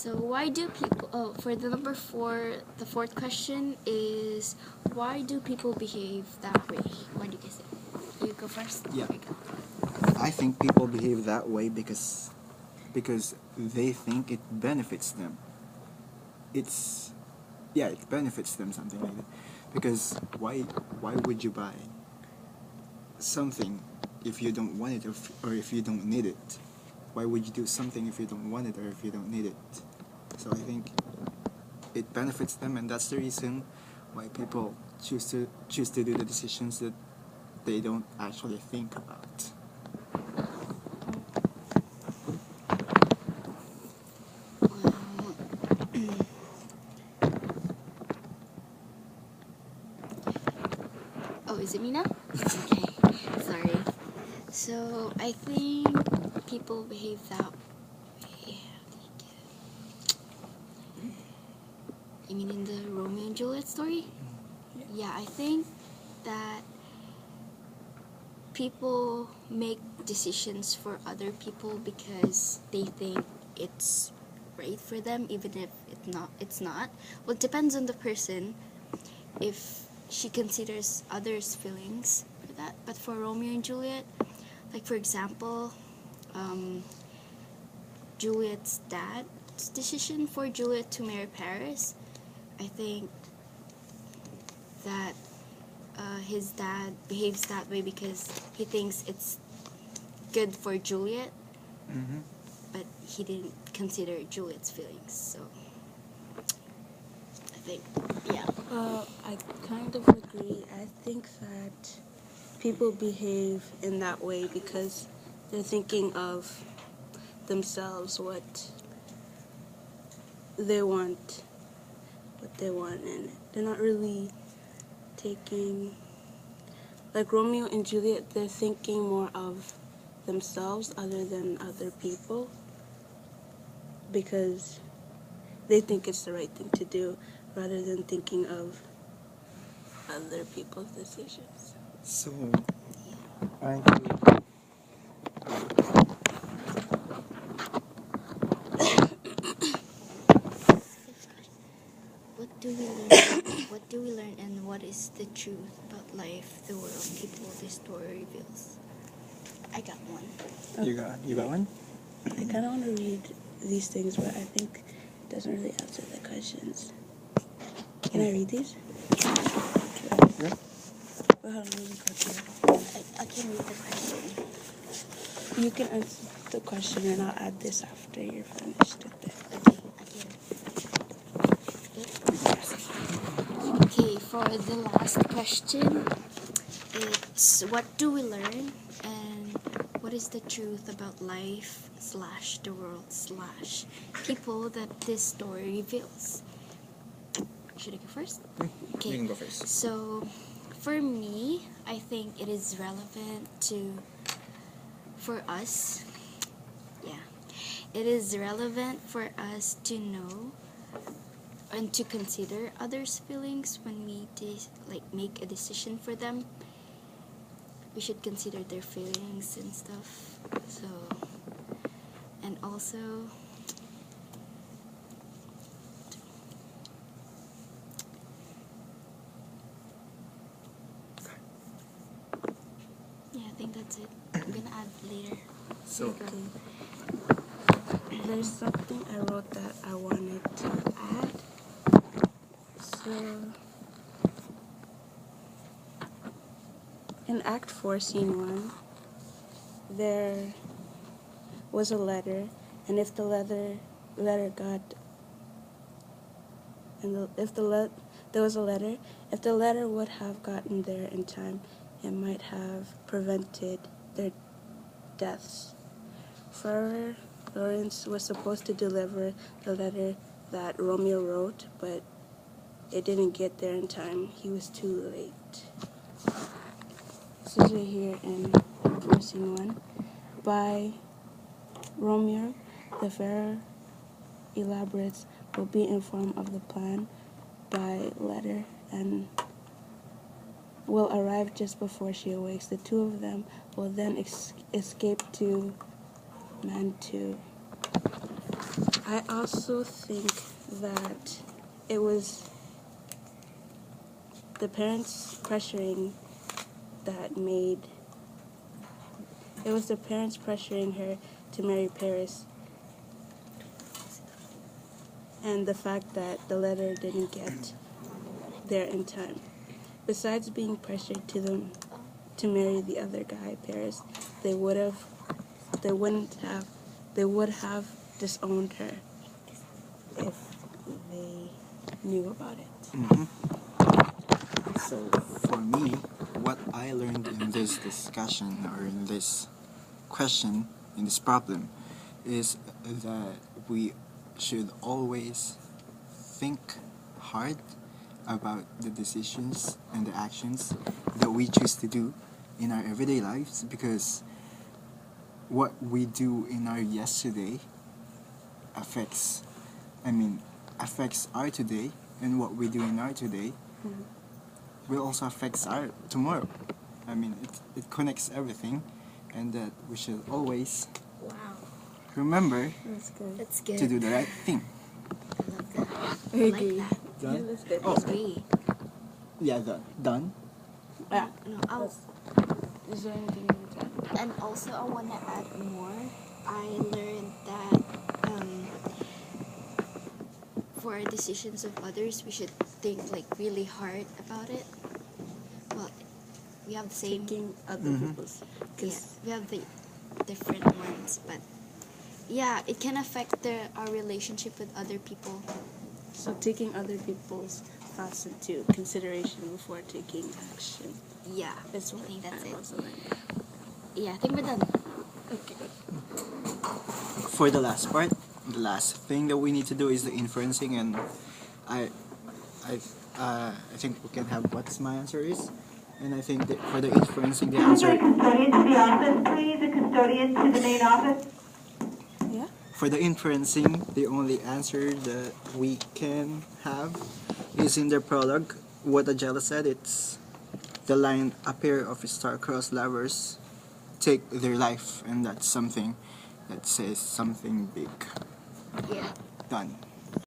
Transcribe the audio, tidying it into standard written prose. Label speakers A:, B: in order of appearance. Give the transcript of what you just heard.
A: So why do people? Oh, for the number 4, the fourth question is why do people behave that way? What do you guys think? You go first.
B: Yeah.
A: You go.
B: I think people behave that way because they think it benefits them. It benefits them, something like that. Because why would you buy something if you don't want it or if you don't need it? Why would you do something if you don't want it or if you don't need it? So I think it benefits them, and that's the reason why people choose to do the decisions that they don't actually think about.
A: Oh, is it me now? Okay, sorry. So I think people behave that way. You mean in the Romeo and Juliet story? Yeah, I think that people make decisions for other people because they think it's right for them, even if it's not. Well, it depends on the person if she considers others' feelings for that. But for Romeo and Juliet, like for example, Juliet's dad's decision for Juliet to marry Paris, I think that his dad behaves that way because he thinks it's good for Juliet, but he didn't consider Juliet's feelings. So I think, yeah.
C: I kind of agree. I think that people behave in that way because they're thinking of themselves, what they want, and they're not really taking, like Romeo and Juliet, they're thinking more of themselves other than other people because they think it's the right thing to do rather than thinking of other people's decisions.
B: So, aren't you?
A: What do we learn? What do we learn, and what is the truth about life, the world, people this story reveals? I got one.
B: You got one?
C: I kind of want to read these things, but I think it doesn't really answer the questions. Can I read these?
B: Yeah.
C: Well, how do we go through?
A: I can read the question.
C: You can answer the question, and I'll add this after you're finished with it.
A: Okay, for the last question, it's what do we learn and what is the truth about life / the world / people that this story reveals? Should I go first? Okay.
B: You can go first.
A: So, for me, I think it is relevant for us. Yeah, it is relevant for us to know and to consider others' feelings when we make a decision for them. We should consider their feelings and stuff. So, and also, yeah, I think that's it. I'm gonna add later.
B: So,
C: Okay. There's something I wrote that I wanted to add. So, in Act 4, Scene 1, there was a letter, and if the letter got, and there was a letter, if the letter would have gotten there in time, it might have prevented their deaths. Farrer Lawrence was supposed to deliver the letter that Romeo wrote, but it didn't get there in time. He was too late. This is right here in Scene 1. By Romeo, the Farrer elaborates will be informed of the plan by letter and will arrive just before she awakes. The two of them will then escape to Mantua. I also think that it was the parents pressuring that made it was the parents pressuring her to marry Paris, and the fact that the letter didn't get there in time. Besides being pressured to marry the other guy, Paris, they would have disowned her if they knew about it.
B: Mm-hmm. So for me, what I learned in this discussion or in this question, in this problem, is that we should always think hard about the decisions and the actions that we choose to do in our everyday lives, because what we do in our yesterday affects affects our today, and what we do in our today will also affect our tomorrow. It connects everything, and that we should always
A: Wow.
B: remember
C: That's good.
A: That's good.
B: to do the right thing.
A: I love that.
C: I
A: I like
C: agree.
A: that.
B: Done?
C: Yeah, that's good.
B: Oh.
A: Agree.
B: Yeah, done.
C: Yeah.
A: No, I'll,
C: Is there anything you want to add?
A: and also I want to add more. I learned that for our decisions of others, we should think like really hard about it. Well, we have the same.
C: Taking other
B: Mhm.
C: people's.
A: Yeah, we have the different ones, but yeah, it can affect our relationship with other people.
C: So taking other people's thoughts into consideration before taking action.
A: Yeah,
C: That's what
A: I think that's it.
C: also learned.
A: Yeah, I think we're done.
C: Okay.
B: For the last part, the last thing that we need to do is the inferencing, and I think we can have what's my answer is, and I think that for the inferencing, the answer
D: Custodian to the office, please. A custodian to the main office.
C: Yeah.
B: for the inferencing, the only answer that we can have is in the prologue. What Ajala said, it's the line, "A pair of star-crossed lovers take their life," and that's something that says something big.
A: Yeah.
B: Done.